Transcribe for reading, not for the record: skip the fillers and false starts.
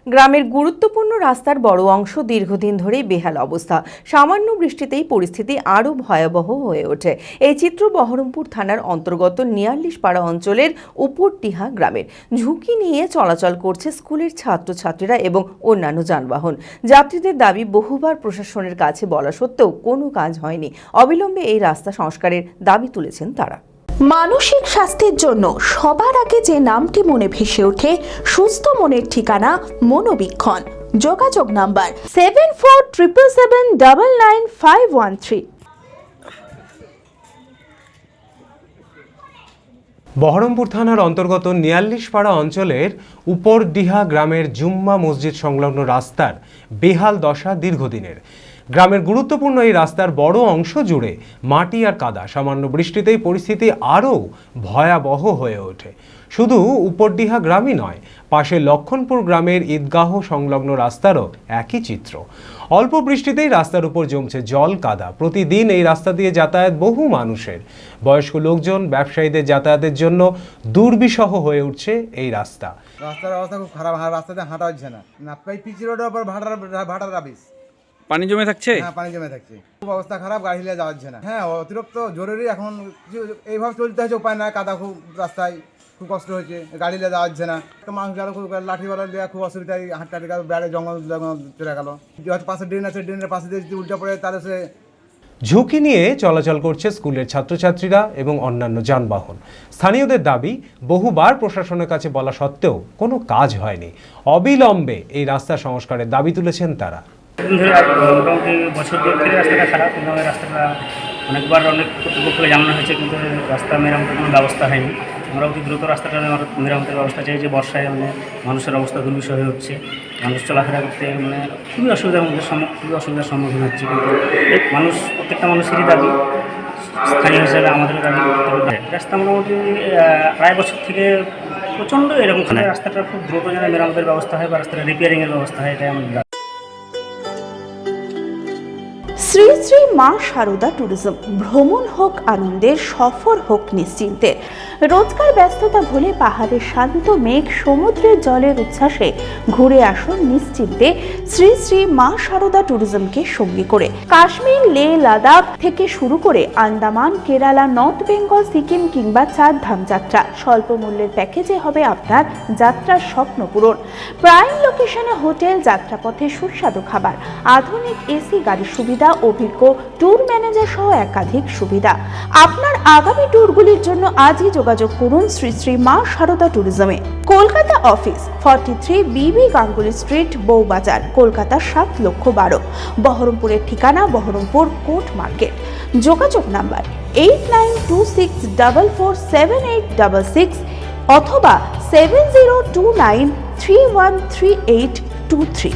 গ্রামের গুরুত্বপূর্ণ রাস্তার বড় অংশ দীর্ঘদিন ধরেই বেহাল অবস্থা। সামান্য বৃষ্টিতেই পরিস্থিতি আরও ভয়াবহ হয়ে ওঠে। এই চিত্র বহরমপুর থানার অন্তর্গত নিয়াল্লিশপাড়া অঞ্চলের উপরটিহা গ্রামের। ঝুঁকি নিয়ে চলাচল করছে স্কুলের ছাত্রছাত্রীরা এবং অন্যান্য যানবাহন। যাত্রীদের দাবি বহুবার প্রশাসনের কাছে বলা সত্ত্বেও কোনো কাজ হয়নি। অবিলম্বে এই রাস্তা সংস্কারের দাবি তুলেছেন তারা। মানসিক স্বাস্থ্যের জন্য সবার আগে যে নামটি মনে ভেসে ওঠে, সুস্থ মনের ঠিকানা মনোবীক্ষণ। যোগাযোগ নাম্বার 7477799513। বহরমপুর থানার অন্তর্গত নিয়াল্লিশপাড়া অঞ্চলের উপরডিহা গ্রামের জুম্মা মসজিদ সংলগ্ন রাস্তার বেহাল দশা দীর্ঘদিনের। গ্রামের গুরুত্বপূর্ণ এই রাস্তার বড় অংশ জুড়ে মাটি আর কাদা। সামান্য বৃষ্টিতেই পরিস্থিতি আরও ভয়াবহ হয়ে ওঠে। শুধু উপরডিহা গ্রামই নয়, পাশে লক্ষণপুর গ্রামের ঈদগাহ সংলগ্ন রাস্তারও একই চিত্র। অল্প বৃষ্টিতেই রাস্তার উপর জমছে জল কাদা। প্রতিদিন এই রাস্তা দিয়ে যাতায়াত বহু মানুষের। বয়স্ক লোকজন, ব্যবসায়ীদের যাতায়াতের জন্য দুর্বিষহ হয়ে উঠছে এই রাস্তা। রাস্তার অবস্থা খুব খারাপ, রাস্তাতে হাঁটা হচ্ছে না। পিচি রোডের উপর ভাটার রাবিশ, পানি জমে থাকছে। হ্যাঁ, পানি জমে থাকছে, খুব অবস্থা খারাপ, গাড়ি নিয়ে যাওয়া যাচ্ছে না। হ্যাঁ, অতিরিক্ত জরুরি, এখন এইভাবে চলতে হচ্ছে, উপায় নাই। কাদা খুব, রাস্তায় খুব কষ্ট হচ্ছে, গাড়ি নিয়ে যাওয়া যাচ্ছে না। মানুষ গেল খুব, লাঠিওয়ালা লিয়ে খুব অসুবিধা, হাঁটতে গেল, বেড়ে জঙ্গল চলে গেল। হয়তো পাশে ড্রেন আছে, ড্রেনের পাশে দিয়ে যদি উল্টে পড়ে তাহলে সে ঝুঁকি নিয়ে চলাচল করছে স্কুলের ছাত্রছাত্রীরা এবং অন্যান্য যানবাহন। স্থানীয়দের দাবি, বহুবার প্রশাসনের কাছে বলা সত্ত্বেও কোনো কাজ হয়নি। অবিলম্বে এই রাস্তা সংস্কারের দাবি তুলেছেন তারা। মোটামুটি বছর দেড় থেকে রাস্তাটা খারাপ, কিন্তু রাস্তাটা অনেকবার অনেক কর্তৃপক্ষকে জানানো হয়েছে, কিন্তু রাস্তা মেরামতের কোনো ব্যবস্থা হয়নি। আমরা অতি দ্রুত রাস্তাটা মেরামতের ব্যবস্থা চাই। যে বর্ষায় মানুষের অবস্থা দুর্বিষহ হয়ে হচ্ছে, মানুষ চলাফেরা করতে খুবই অসুবিধার সম্মুখীন হচ্ছে। কিন্তু মানুষ, প্রত্যেকটা মানুষেরই দাবি, স্থানীয় হিসাবে আমাদের দাবি। রাস্তা মোটামুটি আড়াই বছর থেকে প্রচণ্ড এরকম রাস্তাটা খুব দ্রুত যেন মেরামতের ব্যবস্থা হয় বা রাস্তাটা রিপেয়ারিংয়ের ব্যবস্থা হয়, এটাই আমাদের দাবি। শ্রী শ্রী মা শারদা ট্যুরিজম। ভ্রমণ হোক আনন্দের, সফর হোক নিশ্চিন্তের। রোজকার ব্যস্ততা ভুলে পাহাড়ের শান্ত মেঘ, সমুদ্রের জলের উচ্ছ্বাসে ঘুরে আসুন নিশ্চিন্তে শ্রী শ্রী মা শারদা ট্যুরিজমকে সঙ্গী করে। কাশ্মীর, লে, লাদাখ থেকে শুরু করে আন্দামান, কেরালা, নর্থ বেঙ্গল, সিকিম কিংবা চারধাম যাত্রা, স্বল্প মূল্যের প্যাকেজে হবে আপনার যাত্রার স্বপ্ন পূরণ। প্রাইম লোকেশনে হোটেল, যাত্রাপথে সুস্বাদু খাবার, আধুনিক এসি গাড়ির সুবিধা, অভিজ্ঞ ট্যুর ম্যানেজার সহ একাধিক সুবিধা। আপনার আগামী ট্যুরগুলির জন্য আজই যোগাযোগ করুন শ্রী শ্রী মা শারদা ট্যুরিজমে। কলকাতা অফিস, 43 বিবি গাঙ্গুলি স্ট্রিট, বউবাজার, কলকাতা 7,12,000। বহরমপুরের ঠিকানা বহরমপুর কোর্ট মার্কেট। যোগাযোগ নাম্বার 8926447866 অথবা 7029313823।